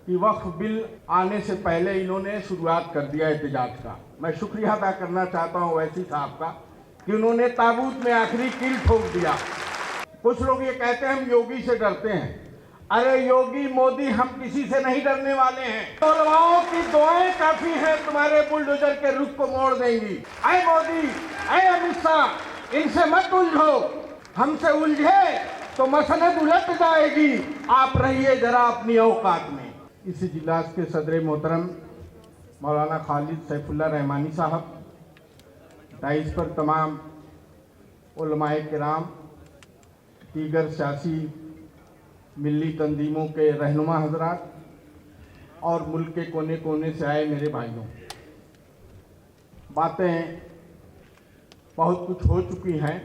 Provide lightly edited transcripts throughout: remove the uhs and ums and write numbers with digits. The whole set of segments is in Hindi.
कि वक्फ बिल आने से पहले इन्होंने शुरुआत कर दिया एहतजाज का। मैं शुक्रिया अदा करना चाहता हूँ ओवैसी साहब का कि उन्होंने ताबूत में आखिरी कील ठोक दिया। कुछ लोग ये कहते हैं हम योगी से डरते हैं। अरे योगी मोदी हम किसी से नहीं डरने वाले हैं। उलमाओं की दुआएं काफी हैं, तुम्हारे बुलडोजर के रुख को मोड़ देंगी। ऐ मोदी, ऐ अमित शाह, इनसे मत उलझो। हमसे उलझे तो मसनद उलट जाएगी। आप रहिए जरा अपनी औकात में। इस इजलास के सदर मोहतरम मौलाना खालिद सैफुल्लाह रहमानी साहब, डाइस पर तमाम उलमाए किराम, दीगर सियासी मिली तंजीमों के रहनुमा हजरात और मुल्क के कोने कोने से आए मेरे भाइयों, बातें बहुत कुछ हो चुकी हैं।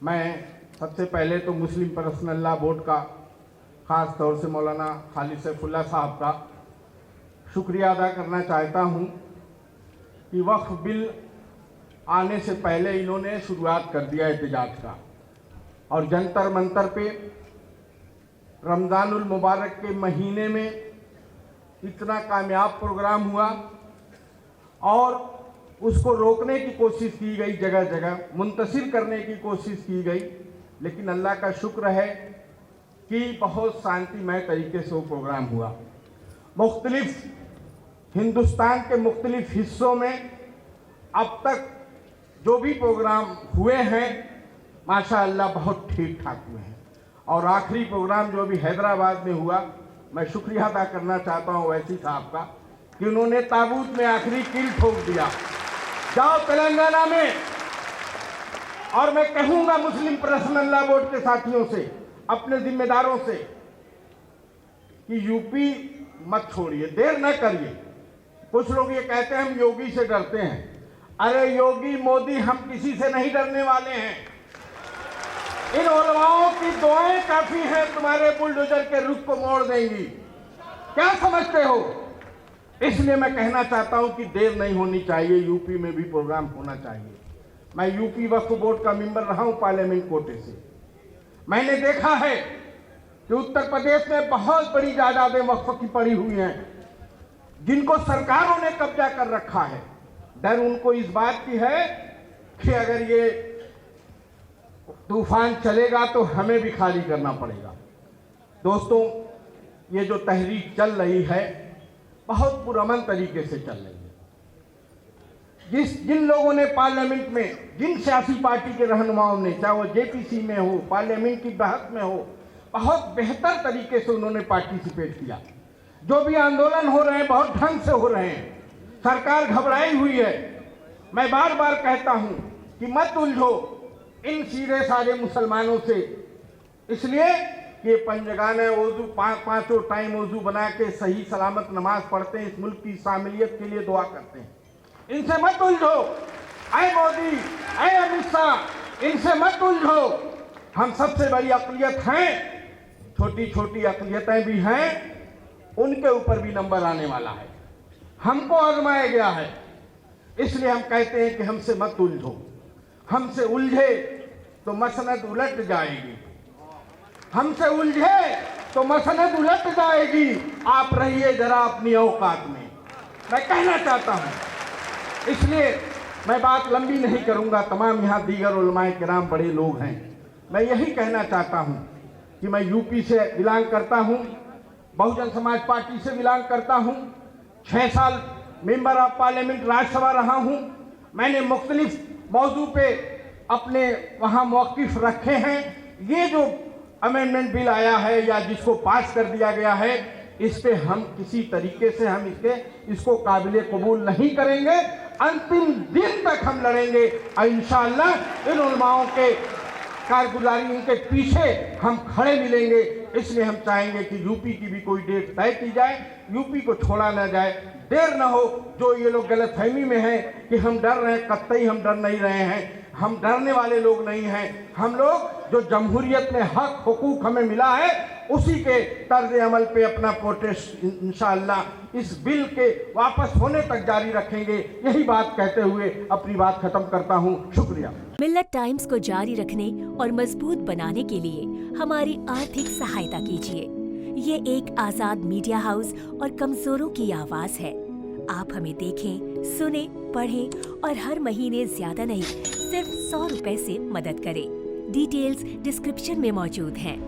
मैं सबसे पहले तो मुस्लिम पर्सनल लॉ बोर्ड का, ख़ास तौर से मौलाना खालिद सैफुल्लाह साहब का शुक्रिया अदा करना चाहता हूं कि वक्फ बिल आने से पहले इन्होंने शुरुआत कर दिया एहतजाज का और जंतर मंतर पे रमज़ानुल मुबारक के महीने में इतना कामयाब प्रोग्राम हुआ और उसको रोकने की कोशिश की गई, जगह जगह मुंतशिर करने की कोशिश की गई, लेकिन अल्लाह का शुक्र है कि बहुत शांतिमय तरीके से वो प्रोग्राम हुआ। मुख्तलिफ हिंदुस्तान के मुख्तलिफ हिस्सों में अब तक जो भी प्रोग्राम हुए हैं माशाअल्लाह बहुत ठीक ठाक हुए हैं। और आखिरी प्रोग्राम जो अभी हैदराबाद में हुआ, मैं शुक्रिया अदा करना चाहता हूँ ओवैसी साहब का कि उन्होंने ताबूत में आखिरी कील ठोक दिया। जाओ तेलंगाना में, और मैं कहूँगा मुस्लिम पर्सनल लॉ बोर्ड के साथियों से, अपने जिम्मेदारों से कि यूपी मत छोड़िए, देर न करिए। कुछ लोग ये कहते हैं हम योगी से डरते हैं। अरे योगी मोदी हम किसी से नहीं डरने वाले हैं। इन उलमाओं की दुआएं काफी हैं, तुम्हारे बुलडोजर के रुख को मोड़ देंगी। क्या समझते हो? इसलिए मैं कहना चाहता हूं कि देर नहीं होनी चाहिए, यूपी में भी प्रोग्राम होना चाहिए। मैं यूपी वक्फ बोर्ड का मेंबर रहा हूं पार्लियामेंट कोटे से। मैंने देखा है कि उत्तर प्रदेश में बहुत बड़ी जायदादें वक्फ की पड़ी हुई हैं जिनको सरकारों ने कब्जा कर रखा है। डर उनको इस बात की है कि अगर ये तूफान चलेगा तो हमें भी खाली करना पड़ेगा। दोस्तों, ये जो तहरीक चल रही है बहुत पुरअमन तरीके से चल रही है। जिन लोगों ने पार्लियामेंट में, जिन सियासी पार्टी के रहनुमाओं ने, चाहे वो जेपीसी में हो, पार्लियामेंट की बहस में हो, बहुत बेहतर तरीके से उन्होंने पार्टिसिपेट किया। जो भी आंदोलन हो रहे हैं बहुत ढंग से हो रहे हैं। सरकार घबराई हुई है। मैं बार बार कहता हूं कि मत उलझो इन सीधे साधे मुसलमानों से, इसलिए कि पंजगाने वजू पांचों टाइम वजू बना के सही सलामत नमाज पढ़ते हैं, इस मुल्क की शामिलियत के लिए दुआ करते हैं। इनसे मत उलझो। ऐ मोदी, ऐ अमित शाह, इनसे मत उलझो। हम सबसे बड़ी अक़लियत हैं, छोटी छोटी अक़लियतें भी हैं, उनके ऊपर भी नंबर आने वाला है। हमको आजमाया गया है, इसलिए हम कहते हैं कि हमसे मत उलझो। हमसे उलझे तो मसनद उलट जाएगी। हमसे उलझे तो मसनद उलट जाएगी। आप रहिए जरा अपनी औकात में, मैं कहना चाहता हूं। इसलिए मैं बात लंबी नहीं करूंगा। तमाम यहाँ दीगर उलमाए किराम बड़े लोग हैं। मैं यही कहना चाहता हूं कि मैं यूपी से बिलोंग करता हूं, बहुजन समाज पार्टी से बिलोंग करता हूं, 6 साल मेंबर ऑफ पार्लियामेंट राज्यसभा रहा हूं। मैंने मुख्तलिफ मौजू पे अपने वहाँ मौक़िफ़ रखे हैं। ये जो अमेंडमेंट बिल आया है या जिसको पास कर दिया गया है, इस पे हम किसी तरीके से हम इसको काबिल कबूल नहीं करेंगे। अंतिम दिन तक हम लड़ेंगे और इंशाअल्लाह इन उलमाओं के कारगुजारी, उनके पीछे हम खड़े मिलेंगे। इसलिए हम चाहेंगे कि यूपी की भी कोई डेट तय की जाए, यूपी को छोड़ा ना जाए, देर ना हो। जो ये लोग गलतफहमी में हैं कि हम डर रहे हैं, कतई हम डर नहीं रहे हैं। हम डरने वाले लोग नहीं हैं। हम लोग जो जमहूरियत में हक हुकूक हमें मिला है उसी के तर्ज अमल पे अपना प्रोटेस्ट इंशाअल्लाह इस बिल के वापस होने तक जारी रखेंगे। यही बात कहते हुए अपनी बात खत्म करता हूँ। शुक्रिया। मिल्लत टाइम्स को जारी रखने और मजबूत बनाने के लिए हमारी आर्थिक सहायता कीजिए। ये एक आजाद मीडिया हाउस और कमजोरों की आवाज है। आप हमें देखें, सुने, पढ़ें और हर महीने ज्यादा नहीं, सिर्फ 100 रुपए से मदद करें। डिटेल्स डिस्क्रिप्शन में मौजूद हैं।